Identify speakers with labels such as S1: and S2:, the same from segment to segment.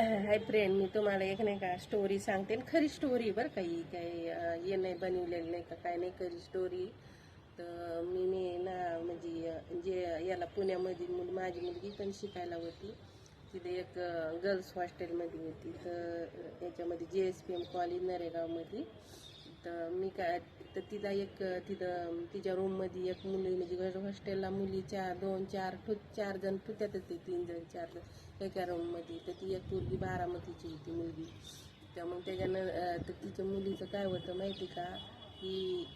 S1: Hi friend, मी तुम्हाला एक नाही का स्टोरी सांगते. खरी स्टोरी बरं काही काही हे नाही बनवलेलं नाही का, काय नाही, खरी स्टोरी. तर मी ना म्हणजे जे याला पुण्यामध्ये माझी मुलगी पण शिकायला होती. तिथे एक गर्ल्स हॉस्टेलमध्ये होती. तर याच्यामध्ये JSPM कॉलेज नरेगावमध्ये. तर मी काय तर तिला एक तिथं तिच्या रूममध्ये एक मुली म्हणजे हॉस्टेलला मुलीच्या 4 जण होत्यातच, ते 3 जण 4 जण एका रूममध्ये. तर ती एक मुलगी बारामतीची होती मुलगी. तर मग त्याच्यानं तर तिच्या मुलीचं काय होतं माहिती का, की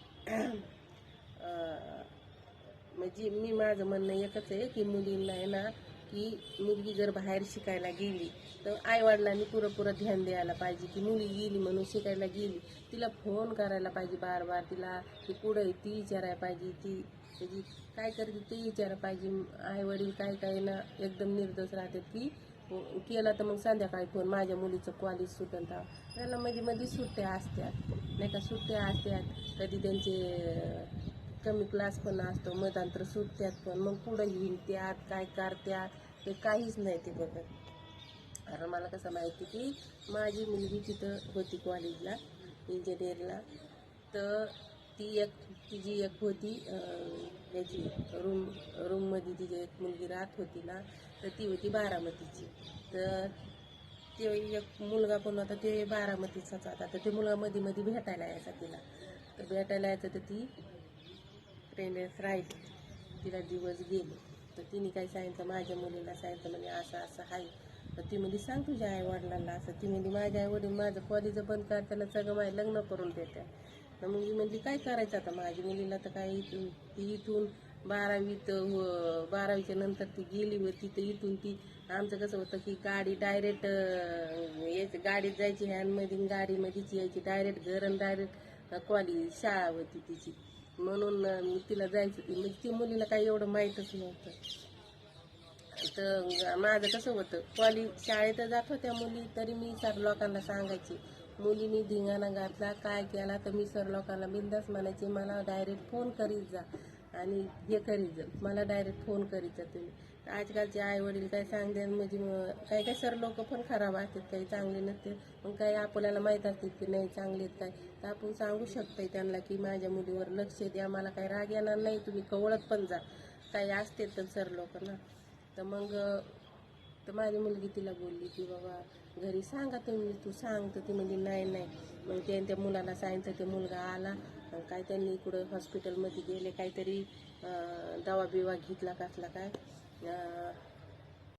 S1: म्हणजे माझं म्हणणं एकच आहे की मुलींना आहे ना, की मुलगी जर बाहेर शिकायला गेली तर आईवडिलांनी पुरं ध्यान द्यायला पाहिजे. की मुली गेली म्हणून शिकायला गेली, तिला फोन करायला पाहिजे बार बार. तिला ती पुढे ती विचारायला पाहिजे, ती त्याची काय करते ते विचारायला पाहिजे. आईवडील काय काय ना एकदम निर्दोष राहतात, की केला तर मग संध्याकाळी फोन, माझ्या मुलीचं कॉलेज सुटून त्याला मध्ये मध्ये सुट्ट्या असतात नाही का, सुट्ट्या असतात. कधी त्यांचे कमी क्लास पण असतो, मतांतर सुटत्यात, पण मग पुढं हिंडत्यात काय करत्यात ते काहीच नाही ते बघत. कारण मला कसं माहिती की माझी मुलगी तिथं होती कॉलेजला, इंजिनिअरला. तर तिची एक होती याची रूममध्ये तिची एक मुलगी राहत होती ना, तर ती होती बारामतीची. तर ते एक मुलगा पण होता, ते बारामतीचाच होता. तर ते मुलगा मध्ये मध्ये भेटायला यायचा तिला. तर भेटायला यायचं तर ती फ्रेंडच राहिली. तिला दिवस गेले. तर तिने काय सांगितलं, माझ्या मुलीला सांगितलं म्हणजे असं असं आहे. तर ती म्हणजे सांग तुझ्या आईवडिलांना असं. ती म्हणजे माझ्या आईवडील माझं कॉलेज बंद करताना सगळं माझं लग्न करून देते. तर मग मी म्हणली काय करायचं आता माझ्या मुलीला. तर काय इथून 12वीच्या नंतर ती गेली होती. तर इथून ती आमचं कसं होतं की गाडी डायरेक्ट यायची, गाडीत जायची व्हॅनमध्ये, गाडीमध्येच यायची डायरेक्ट घर आणि डायरेक्ट कॉलेज शाळा होती तिची. म्हणून तिला जायचं ती म्हणजे ती मुलीला काही एवढं माहीतच नव्हतं. तर माझं कसं होतं, कॉलेज शाळेत जात होत्या मुली तरी मी सर लोकांना सांगायची. मुलींनी धिंगाणा घातला काय केला तर मी सर लोकांना बिंदास म्हणायचे, मला डायरेक्ट फोन करीत जा आणि हे करीत जा, मला डायरेक्ट फोन करीत जा तुम्ही. आजकालचे आई वडील काय सांगतात म्हणजे काही काही सर लोक पण खराब असतात, काही चांगले नसते. मग काही आपल्याला माहीत असते की नाही चांगले आहेत काय, तर आपण सांगू शकतो त्यांना की माझ्या मुलीवर लक्ष द्या. मला काही राग येणार नाही, तुम्ही कवळत पण जा, काही असते तर सर लोकांना. तर मग तर माझी मुलगी तिला बोलली की बाबा घरी सांगा तुम्ही, तू सांग. तर ती म्हणजे नाही. मग त्या मुलाला सांगितलं. ते मुलगा आला, काय त्यांनी इकडं हॉस्पिटलमध्ये गेले, काहीतरी दवा बिवा घेतला कसला काय